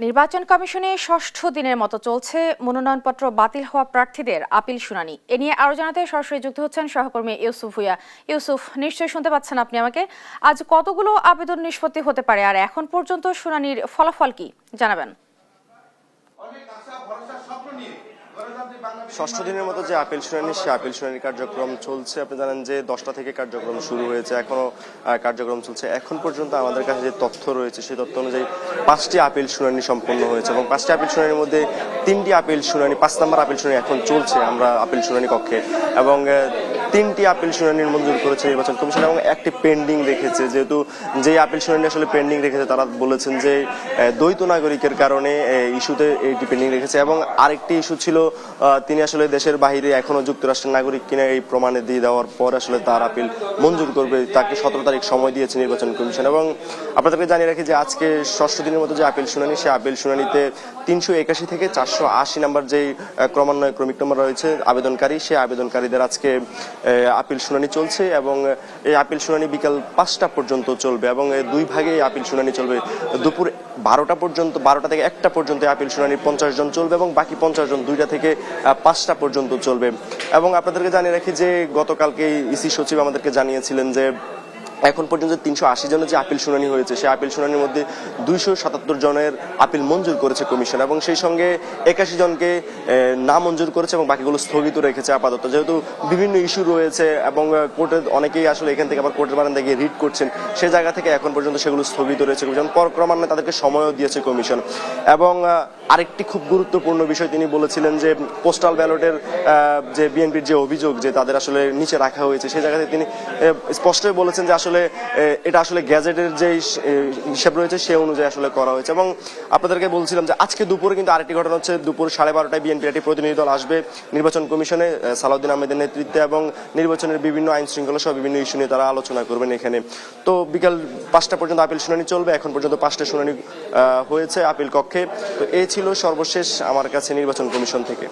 নির্বাচন কমিশনে ষষ্ঠ দিনের মতো চলছে মনোনয়নপত্র বাতিল হওয়া প্রার্থীদের আপিল শুনানি। এ নিয়ে আরো জানাতে সরাসরি যুক্ত হচ্ছেন সহকর্মী ইউসুফ ভুইয়া। ইউসুফ, নিশ্চয়ই শুনতে পাচ্ছেন আপনি আমাকে। আজ কতগুলো আবেদন নিষ্পত্তি হতে পারে আর এখন পর্যন্ত শুনানির ফলাফল কি জানাবেন? ষষ্ঠ দিনের মতো যে আপিল শুনানি, সে আপিল শুনানি কার্যক্রম চলছে। আপনি জানেন যে 10টা থেকে কার্যক্রম শুরু হয়েছে, এখনো কার্যক্রম চলছে। এখন পর্যন্ত আমাদের কাছে যে তথ্য রয়েছে সেই তথ্য অনুযায়ী 5টি আপিল শুনানি সম্পন্ন হয়েছে এবং 5টি আপিল শুনানির মধ্যে 3টি আপিল শুনানি, 5 নম্বর আপিল শুনানি এখন চলছে আমরা আপিল শুনানি কক্ষে, এবং 3টি আপিল শুনানির মঞ্জুর করেছে নির্বাচন কমিশন এবং একটি পেন্ডিং রেখেছে। যেহেতু যে আপিল শুনানি আসলে পেন্ডিং রেখেছে, তারা বলেছেন যে দ্বৈত নাগরিকের কারণে ইস্যুতে এইটি পেন্ডিং রেখেছে, এবং আরেকটি ইস্যু ছিল তিনি আসলে দেশের বাইরে এখনো যুক্তরাষ্ট্রের নাগরিক কিনা এই প্রমাণে দিয়ে দেওয়ার পর আসলে তার আপিল মঞ্জুর করবে। তাকে 17 তারিখ সময় দিয়েছে নির্বাচন কমিশন। এবং আপনাদেরকে জানিয়ে রাখি যে আজকে ষষ্ঠ দিনের মতো যে আপিল শুনানি, সেই আপিল শুনানিতে 381 থেকে 480 নাম্বার যেই ক্রমান্বয়ে ক্রমিক নম্বর রয়েছে আবেদনকারী, সেই আবেদনকারীদের আজকে আপিল শুনানি চলছে এবং এই আপিল শুনানি বিকাল 5টা পর্যন্ত চলবে এবং 2 ভাগে এই আপিল শুনানি চলবে। দুপুর 12টা পর্যন্ত, 12টা থেকে 1টা পর্যন্ত আপিল শুনানি 50 জন চলবে এবং বাকি 50 জন 2টা থেকে 5টা পর্যন্ত চলবে। এবং আপনাদেরকে জানিয়ে রাখি যে গতকালকে ইসি সচিব আমাদেরকে জানিয়েছিলেন যে এখন পর্যন্ত 380 জনের যে আপিল শুনানি হয়েছে, সেই আপিল শুনানির মধ্যে 277 জনের আপিল মঞ্জুর করেছে কমিশন এবং সেই সঙ্গে 81 জনকে না মঞ্জুর করেছে এবং বাকিগুলো স্থগিত রেখেছে আপাতত। যেহেতু বিভিন্ন ইস্যু রয়েছে এবং কোর্টে অনেকেই আসলে এখান থেকে আবার কোর্টের বারান্দায় গিয়ে রিট করছেন, সেই জায়গা থেকে এখন পর্যন্ত সেগুলো স্থগিত রয়েছে কমিশন। ক্রমান্বয়ে তাদেরকে সময়ও দিয়েছে কমিশন। এবং আরেকটি খুব গুরুত্বপূর্ণ বিষয় তিনি বলেছিলেন যে পোস্টাল ব্যালটের যে বিএনপির যে অভিযোগ যে তাদের আসলে নিচে রাখা হয়েছে, সেই জায়গাতে তিনি স্পষ্টই বলেছেন যে আসলে এটা আসলে গ্যাজেটের যে হিসাব রয়েছে সে অনুযায়ী আসলে করা হয়েছে। এবং আপনাদেরকে বলছিলাম যে আজকে দুপুরে কিন্তু আরেকটি ঘটনা হচ্ছে, দুপুর 12:30টায় বিএনপির একটি প্রতিনিধি দল আসবে নির্বাচন কমিশনে সালাউদ্দিন আহমেদের নেতৃত্বে এবং নির্বাচনের বিভিন্ন আইন শৃঙ্খলা সহ বিভিন্ন ইস্যু নিয়ে তারা আলোচনা করবেন এখানে। তো বিকাল 5টা পর্যন্ত আপিল শুনানি চলবে। এখন পর্যন্ত 5টা শুনানি হয়েছে আপিল কক্ষে। তো এই ছিল সর্বশেষ আমার কাছে নির্বাচন কমিশন থেকে।